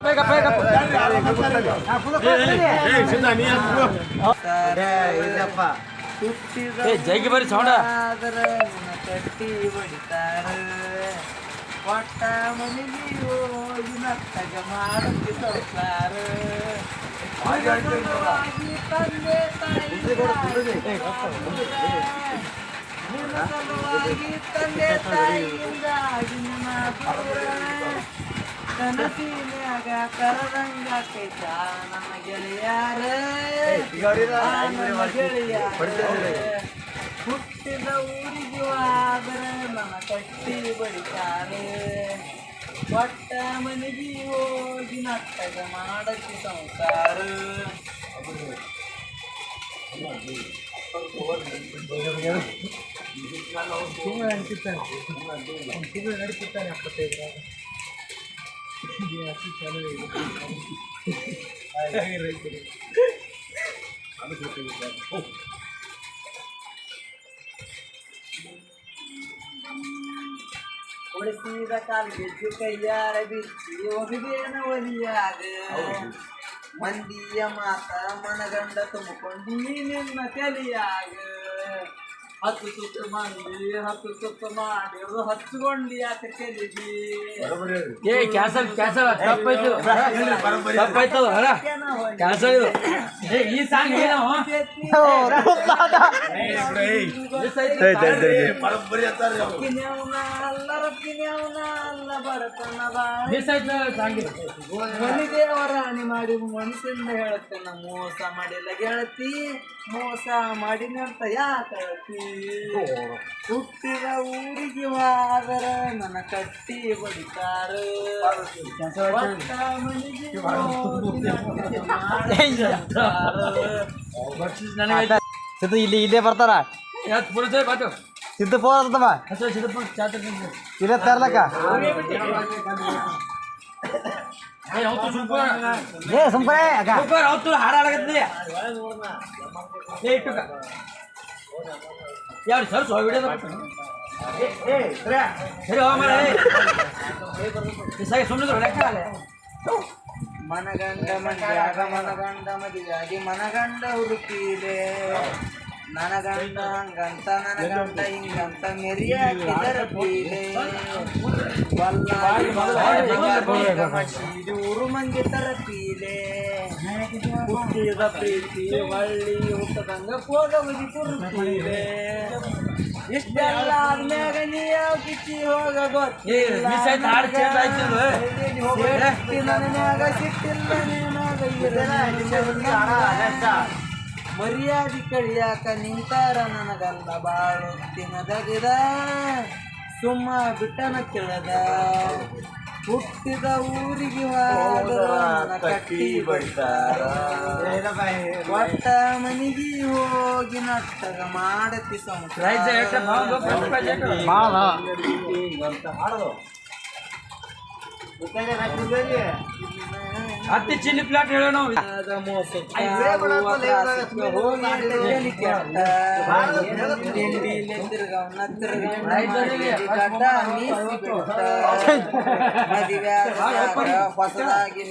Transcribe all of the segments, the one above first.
Pega, pega. ಜೈಗೆ ಬರಿ ಸೌಂಡ ಕಟ್ಟಿ ಹೊಡಿತಾರ ಒಟ್ಟ ಮನೆಗೆ ಹೋಗಿ ನತ್ತಗ ಮಾಡುತ್ತಿ ಸಂಸಾರ ತಂದೆ ತಾಯಿ ಸಲುವಾಗಿ ತಂದೆ ತಾಯಿಯಿಂದ ನಿನ್ನ ಕನಸಿನ್ಯಾಗ ಕರದಂಗ ಕೈತ ನನ್ನ ಗೆಳೆಯಾರ ಹುಟ್ಟಿದ ಊರಿಗೆ ಆದ್ರೆ ನನ್ನ ಕಟ್ಟಿ ಬಡಿತಾರೆ ಒಟ್ಟ ಮನೆಗೆ ಹೋಗಿ ನಟ್ಟಗ ಮಾಡಕ್ಕೆ ಸಂಸಾರ ನಡೀತಾನೆ 75 ಒಡಿಸಿದ ಕಾಲ್ಗೆಜ್ಜು ಕೈಯಾರ ಬಿಚ್ಚಿ ಒಗಿದೇನ ಒಲಿಯಾಗ ಮಂದಿಯ ಮಾತ ಮನಗಂಡ ತುಂಬಿಕೊಂಡಿ ನಿನ್ನ ತಲೆಯಾಗ ಹತ್ತು ಸುತ್ತು ಮಂದಿ ಹತ್ತು ಸುತ್ತು ಮಾಡಿ ಹಚ್ಕೊಂಡಿ ಯಾಕೆ ತೆಲಿಗಿ ಕ್ಯಾನ್ಸಲ್ ಕ್ಯಾನ್ಸಲ್ ತಪ್ಪಾಯ್ತು ತಪ್ಪಾಯ್ತು ಕ್ಯಾನ್ಸಲ್ ಇದು ಈ ಸಾಂಗ್ ಏನೋ ದೇವರ ಹಣಿ ಮಾಡಿ ಮನಸ್ಸಿಂದ ಹೇಳುತ್ತೇನೆ ಮೋಸ ಮಾಡಿಲ್ಲ ಗೆಳತಿ ಮೋಸ ಮಾಡಿನಂತ ಯಾಕೆ ಹೇಳ್ತಿ ಹುಟ್ಟಿದ ಊರಿಗೆ ಹೋದರೆ ನನ್ನ ಕಟ್ಟಿ ಬಡಿತಾರ ಸಿದ್ದು ಇಲ್ಲೇ ಬರ್ತಾರ ಸಿದ್ದು ಫೋನ್ ಅಂತಮ್ಮ ಇಲ್ಲೇ ತರ್ಲಕ್ಕ ಏ ಸುಂಪರೆ ಹಾಡಾಡಕತ್ತಿದೆ ಯಾರು ಸರ್ ಸೋ ವಿಡಿಯೋ ಸರಿ ಸುಮ್ಮನೆ ಲೆಕ್ಕ ಮನಗಂಡ ಮಂಡ್ಯಾಗ ಮನಗಂಡ ಮದುವೆಯಾಗಿ ಮನಗಂಡ ಹುಡುಕಿದೆ ನನಗಂಡ ಹಂಗಂತ ನನಗಂಡ ಹಿಂಗಂತ ಮೆರಿಯಾಕಿದರ ಪೀಡೆ ಮಸೀದಿ ಊರು ಮಂದಿ ತರ ಪೀಡೆ ಹುಟ್ಟಿದ ಪ್ರೀತಿ ಒಳ್ಳಿ ಹುಟ್ಟದಂಗ ಹೋಗಬದಿ ಕುರುಪೀಡೆ ಇಷ್ಟೆಲ್ಲ ಆದ್ಮ್ಯಾಗ ನೀ ಯಾವ ಕಿಚ್ಚಿ ಹೋಗ ಗೊತ್ತಿಲ್ಲ ನನ್ನ ಮ್ಯಾಗ ಸಿಟ್ಟಿಲ್ಲ ಮರ್ಯಾದೆ ಕಳಿಯಾಕ ನಿಂತಾರ ನನಗಲ್ಲ ಬಾಳು ತಿನ್ನದಗಿದ ಸುಮ್ಮ ಬಿಟ್ಟನ ಕೆಳದ ಹುಟ್ಟಿದ ಊರಿಗೆ ಹೋದ್ರ ಕಟ್ಟಿ ಬಡ್ತಾರ ಒಟ್ಟ ಮನಿಗೆ ಹೋಗಿ ನಟ್ಟಗ ಮಾಡತಿ ಹತ್ತಿ ಚಿಲ್ಲಿ ಪ್ಲಾಟ್ ಹೇಳೋಣ ಹೊಸದಾಗಿ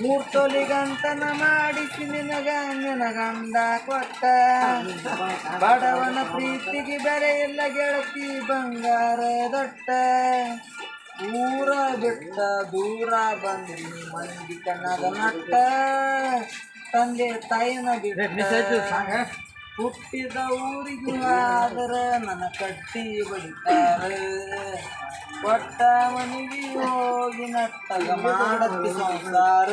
ಮೂರ್ ತೊಲಿ ಗಂಟನ ಮಾಡಿಸಿ ನಿನಗ ಗಂಡ ಕೊಟ್ಟ ಬಡವನ ಪ್ರೀತಿಗೆ ಬೆಲೆ ಇಲ್ಲ ಗೆಳತಿ ಬಂಗಾರ ದೊಡ್ಡ ಊರ ಬಿಟ್ಟ ದೂರ ಬಂದಿ ಮಂದಿ ಕಣ್ಣದ ನಟ್ಟ ತಂದೆ ತಾಯಿನ ಬಿಟ್ಟ ಹುಟ್ಟಿದ ಊರಿಗೆ ಆದರ ನನ್ನ ಕಟ್ಟಿ ಬಡಿತಾರ ಒಟ್ಟ ಮನೆಗೆ ಹೋಗಿ ನಟ್ಟಗ ಮಾಡತ್ತಿ ಸಂಸಾರ